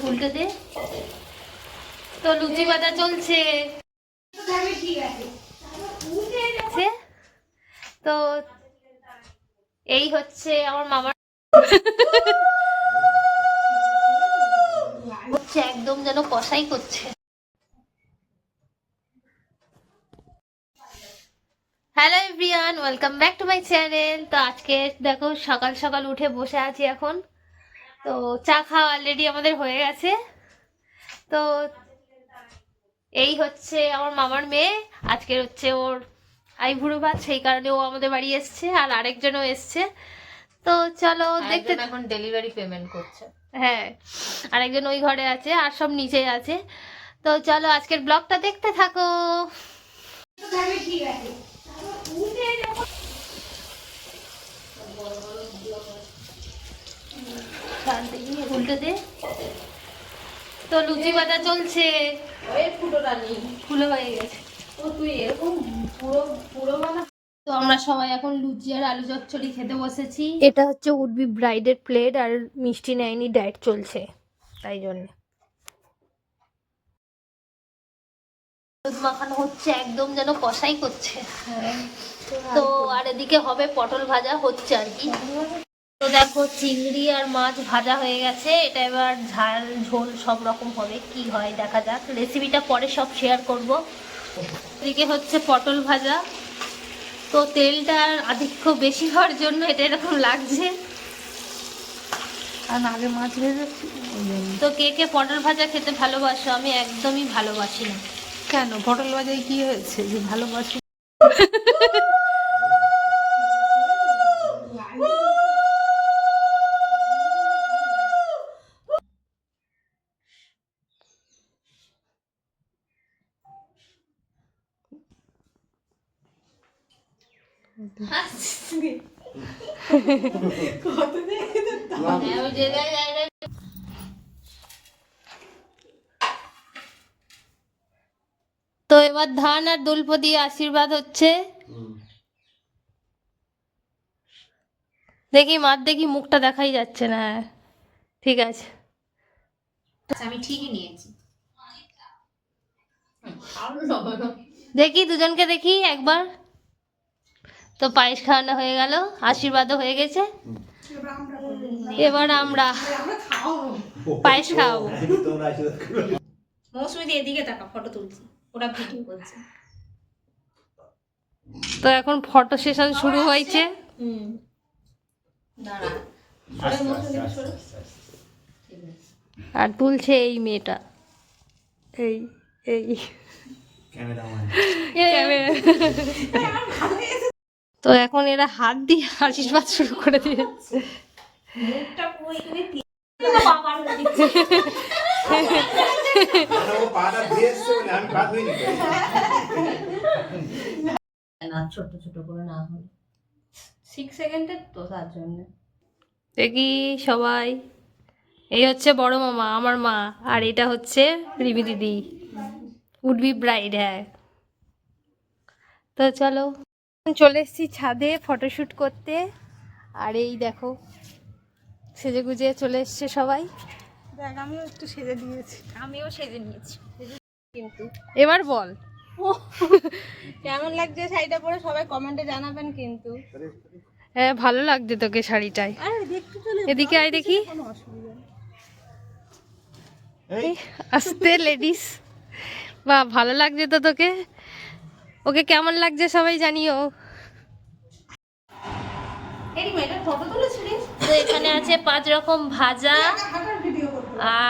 উল্টে দে। তো লুচি বাটা চলছে। তো এই হচ্ছে আমার মামার হচ্ছে একদম যেন কষাই করছে। Hello everyone, welcome back to my channel. তো আজকে দেখো সকাল সকাল উঠে বসে আছি এখন। তো চা খাওয়া অলরেডি আমাদের হয়ে গেছে। তো এই হচ্ছে আমার মামার মেয়ে, আজকে হচ্ছে ওর আইবুড়ো ভাত, সেই কারণে ও আমাদের বাড়ি এসছে, আর আরেকজনও এসছে। তো চলো দেখতে। এখন ডেলিভারি পেমেন্ট করছে। হ্যাঁ, আরেকজন ওই ঘরে আছে, আর সব নিচে আছে। তো চলো আজকের ব্লগটা দেখতে থাকো। উল্টে দে। তো লুচি বাটা চলছে। ফুলো হয়ে গেছে। তো আমরা সবাই এখন লুচি আর আলু চচ্চড়ি খেতে বসেছি। এটা হচ্ছে উড বি ব্রাইডের প্লেট, আর মিষ্টি নেয়নি, ডায়েট চলছে তাই জন্য। দুধ মাখানো হচ্ছে, একদম যেন কষাই করছে। তো আর এদিকে হবে পটল ভাজা হচ্ছে আর কি। তো দেখো চিংড়ি আর মাছ ভাজা হয়ে গেছে, এটা এবার ঝাল ঝোল সব রকম হবে, কি হয় দেখা যাক। রেসিপিটা পরে সব শেয়ার করব। এদিকে হচ্ছে পটল ভাজা। তো তেলটার আধিক্য বেশি হওয়ার জন্য এটা এরকম লাগছে। আর আগে মাছ ভেজেছি। তো কে কে পটল ভাজা খেতে ভালোবাসো? আমি একদমই ভালোবাসি না। কেন পটল ভাজায় কি হয়েছে যে ভালোবাসি? তো এবার ধান আর দুলপো দিয়ে আশীর্বাদ হচ্ছে। দেখি মার, দেখি মুখটা দেখাই যাচ্ছে না। হ্যাঁ ঠিক আছে, আমি ঠিকই নিয়েছি। দেখি দুজনকে দেখি একবার। তো পায়েস খাওয়ানো হয়ে গেল, আশীর্বাদও হয়ে গেছে। এবার আমরা পায়েস খাওয়াবো। মৌসুমি দিয়ে এদিকে তাকা, ফটো তুলছি, ওরা ভিডিও করছে। তো এখন ফটো সেশন শুরু হয়েছে। দাঁড়া, আর তুলছে এই মেয়েটা, এই এই তো এখন এরা হাত দিয়ে আশীর্বাদ শুরু করে দিয়েছে। ছোট ছোট করে না হলে 6 সেকেন্ডের তো, তার জন্য। দেখি সবাই, এই হচ্ছে বড় মামা আমার মা, আর এটা হচ্ছে রিমি দিদি, উড বি ব্রাইড। হ্যাঁ, তো চলো চলে এসেছি ছাদে ফটোশুট করতে। আর এই দেখো সেজে গুজে চলে এসছে সবাই। দেখ আমিও একটু সেজে দিয়েছি, আমিও সেজে নিয়েছি। কিন্তু এবার বল কেমন লাগছে শাড়িটা পরে সবাই কমেন্টে জানাবেন কিন্তু। হ্যাঁ ভালো লাগছে তোকে শাড়িটায়। এদিকে আয় দেখি, আস্তে লেডিস। বাহ ভালো লাগছে তো তোকে। ওকে কেমন লাগছে সবাই জানিও। তো এখানে আছে 5 রকম ভাজা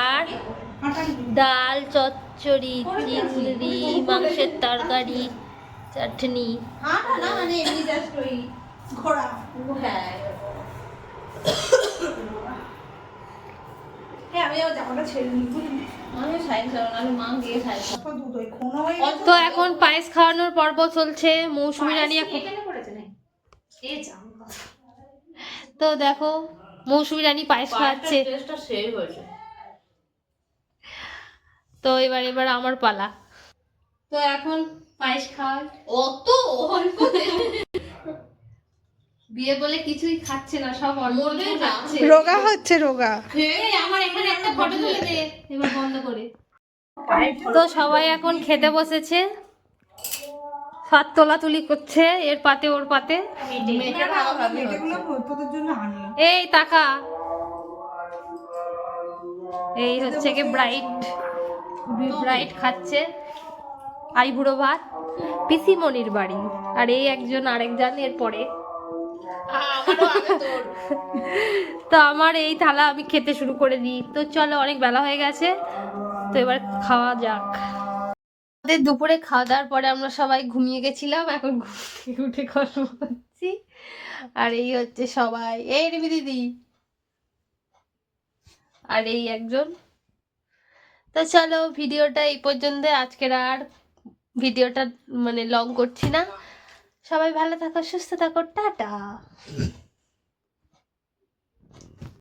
আর ডাল, চচ্চড়ি, চিংড়ি, মাংসের তরকারি, চাটনি। তো এখন পায়েস খাওয়ানোর পর্ব চলছে। মৌসুমী রানী তো দেখো মৌসুমী রানী পায়েস খাওয়াচ্ছে। তো এবার এবার আমার পালা। তো এখন পায়েস খাওয়ার অত অল্প বিয়ে বলে কিছুই খাচ্ছে না, সব অল্প অল্প খাচ্ছে। রোগা হচ্ছে রোগা। এই আমার এখানে একটা ফটো তুলে দে এবার বন্ধ করে। তো সবাই এখন খেতে বসেছে, হাত তোলাতুলি করছে, এর পাতে ওর পাতে। এই টাকা, এই হচ্ছে কি ব্রাইট, ব্রাইট খাচ্ছে আইবুড়ো ভাত, পিসিমণির বাড়ি। আর এই একজন আরেকজন এর পরে। তো আমার এই থালা আমি খেতে শুরু করে দিই। তো চলো, অনেক বেলা হয়ে গেছে, তো এবার খাওয়া যাক। আমাদের দুপুরে খাওয়া দাওয়ার পরে আমরা সবাই ঘুমিয়ে গেছিলাম, এখন ঘুম থেকে উঠে গল্প করছি। আর এই হচ্ছে সবাই, এই রিমি দিদি, আর এই একজন। তো চলো, ভিডিওটা এই পর্যন্ত, আজকের আর ভিডিওটা মানে লং করছি না। সবাই ভালো থাকো, সুস্থ থাকো, টাটা।